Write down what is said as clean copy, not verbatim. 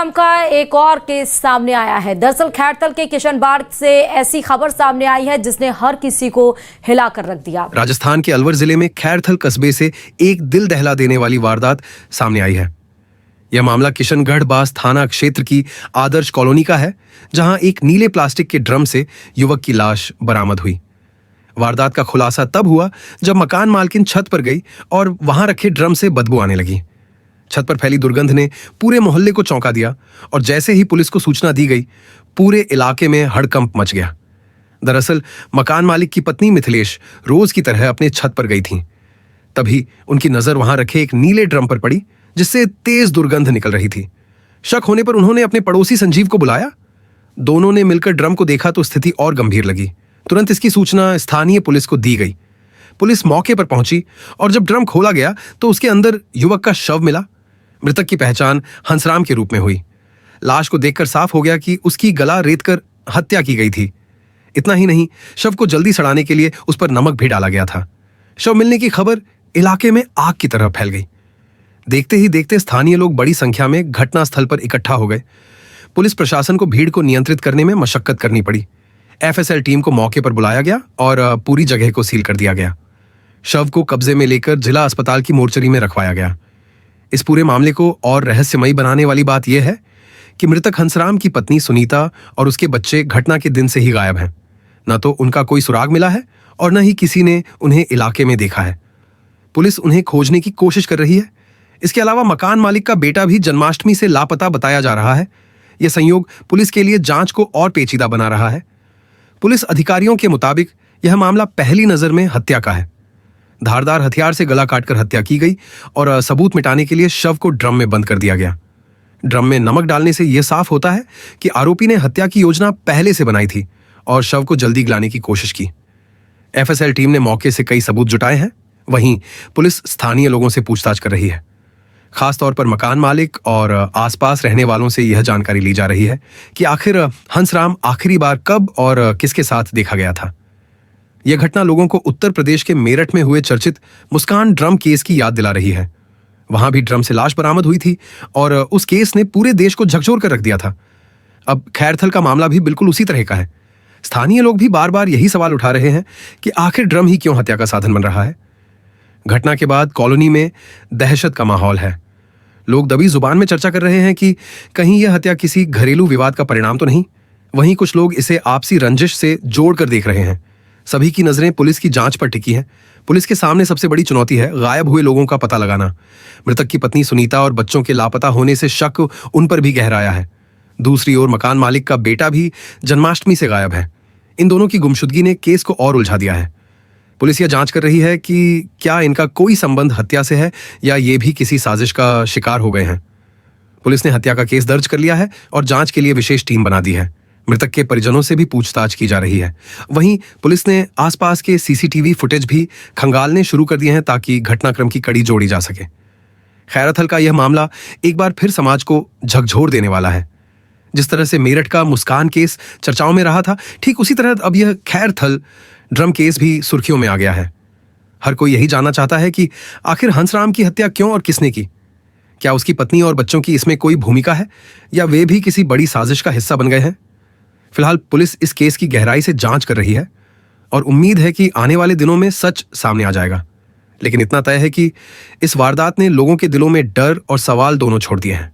Drum का एक और केस सामने आया है। दरअसल खैरथल के किशनबाग से ऐसी खबर सामने आई है जिसने हर किसी को हिलाकर रख दिया। राजस्थान के अलवर जिले में खैरथल कस्बे से एक दिल दहला देने वाली वारदात सामने आई है। यह मामला किशनगढ़ बास थाना क्षेत्र की आदर्श कॉलोनी का है, जहां एक नीले प्लास्टिक के ड्रम से युवक की लाश बरामद हुई। वारदात का खुलासा तब हुआ जब मकान मालकिन छत पर गई और वहां रखे ड्रम से बदबू आने लगी। छत पर फैली दुर्गंध ने पूरे मोहल्ले को चौंका दिया और जैसे ही पुलिस को सूचना दी गई, पूरे इलाके में हड़कंप मच गया। दरअसल मकान मालिक की पत्नी मिथिलेश रोज की तरह अपने छत पर गई थीं। तभी उनकी नजर वहां रखे एक नीले ड्रम पर पड़ी, जिससे तेज दुर्गंध निकल रही थी। शक होने पर उन्होंने अपने पड़ोसी संजीव को बुलाया। दोनों ने मिलकर ड्रम को देखा तो स्थिति और गंभीर लगी। तुरंत इसकी सूचना स्थानीय पुलिस को दी गई। पुलिस मौके पर पहुंची और जब ड्रम खोला गया तो उसके अंदर युवक का शव मिला। मृतक की पहचान हंसराम के रूप में हुई। लाश को देखकर साफ हो गया कि उसकी गला रेतकर हत्या की गई थी। इतना ही नहीं, शव को जल्दी सड़ाने के लिए उस पर नमक भी डाला गया था। शव मिलने की खबर इलाके में आग की तरह फैल गई। देखते ही देखते स्थानीय लोग बड़ी संख्या में घटनास्थल पर इकट्ठा हो गए। पुलिस प्रशासन को भीड़ को नियंत्रित करने में मशक्कत करनी पड़ी। एफएसएल टीम को मौके पर बुलाया गया और पूरी जगह को सील कर दिया गया। शव को कब्जे में लेकर जिला अस्पताल की मोर्चरी में रखवाया गया। इस पूरे मामले को और रहस्यमयी बनाने वाली बात यह है कि मृतक हंसराम की पत्नी सुनीता और उसके बच्चे घटना के दिन से ही गायब हैं। न तो उनका कोई सुराग मिला है और न ही किसी ने उन्हें इलाके में देखा है। पुलिस उन्हें खोजने की कोशिश कर रही है। इसके अलावा मकान मालिक का बेटा भी जन्माष्टमी से लापता बताया जा रहा है। यह संयोग पुलिस के लिए जांच को और पेचीदा बना रहा है। पुलिस अधिकारियों के मुताबिक यह मामला पहली नजर में हत्या का है। धारदार हथियार से गला काटकर हत्या की गई और सबूत मिटाने के लिए शव को ड्रम में बंद कर दिया गया। ड्रम में नमक डालने से यह साफ होता है कि आरोपी ने हत्या की योजना पहले से बनाई थी और शव को जल्दी गलाने की कोशिश की। एफएसएल टीम ने मौके से कई सबूत जुटाए हैं। वहीं पुलिस स्थानीय लोगों से पूछताछ कर रही है। खासतौर पर मकान मालिक और आसपास रहने वालों से यह जानकारी ली जा रही है कि आखिर हंसराम आखिरी बार कब और किसके साथ देखा गया था। यह घटना लोगों को उत्तर प्रदेश के मेरठ में हुए चर्चित मुस्कान ड्रम केस की याद दिला रही है। वहां भी ड्रम से लाश बरामद हुई थी और उस केस ने पूरे देश को झकझोर कर रख दिया था। अब खैरथल का मामला भी बिल्कुल उसी तरह का है। स्थानीय लोग भी बार बार यही सवाल उठा रहे हैं कि आखिर ड्रम ही क्यों हत्या का साधन बन रहा है। घटना के बाद कॉलोनी में दहशत का माहौल है। लोग दबी जुबान में चर्चा कर रहे हैं कि कहीं यह हत्या किसी घरेलू विवाद का परिणाम तो नहीं। वहीं कुछ लोग इसे आपसी रंजिश से जोड़कर देख रहे हैं। सभी की नजरें पुलिस की जांच पर टिकी हैं। पुलिस के सामने सबसे बड़ी चुनौती है गायब हुए लोगों का पता लगाना। मृतक की पत्नी सुनीता और बच्चों के लापता होने से शक उन पर भी गहराया है। दूसरी ओर मकान मालिक का बेटा भी जन्माष्टमी से गायब है। इन दोनों की गुमशुदगी ने केस को और उलझा दिया है। पुलिस यह जांच कर रही है कि क्या इनका कोई संबंध हत्या से है या ये भी किसी साजिश का शिकार हो गए हैं। पुलिस ने हत्या का केस दर्ज कर लिया है और जांच के लिए विशेष टीम बना दी है। मृतक के परिजनों से भी पूछताछ की जा रही है। वहीं पुलिस ने आसपास के सीसीटीवी फुटेज भी खंगालने शुरू कर दिए हैं ताकि घटनाक्रम की कड़ी जोड़ी जा सके। खैरथल का यह मामला एक बार फिर समाज को झकझोर देने वाला है। जिस तरह से मेरठ का मुस्कान केस चर्चाओं में रहा था, ठीक उसी तरह अब यह खैरथल ड्रम केस भी सुर्खियों में आ गया है। हर कोई यही जानना चाहता है कि आखिर हंसराम की हत्या क्यों और किसने की। क्या उसकी पत्नी और बच्चों की इसमें कोई भूमिका है या वे भी किसी बड़ी साजिश का हिस्सा बन गए हैं। फिलहाल पुलिस इस केस की गहराई से जांच कर रही है और उम्मीद है कि आने वाले दिनों में सच सामने आ जाएगा। लेकिन इतना तय है कि इस वारदात ने लोगों के दिलों में डर और सवाल दोनों छोड़ दिए हैं।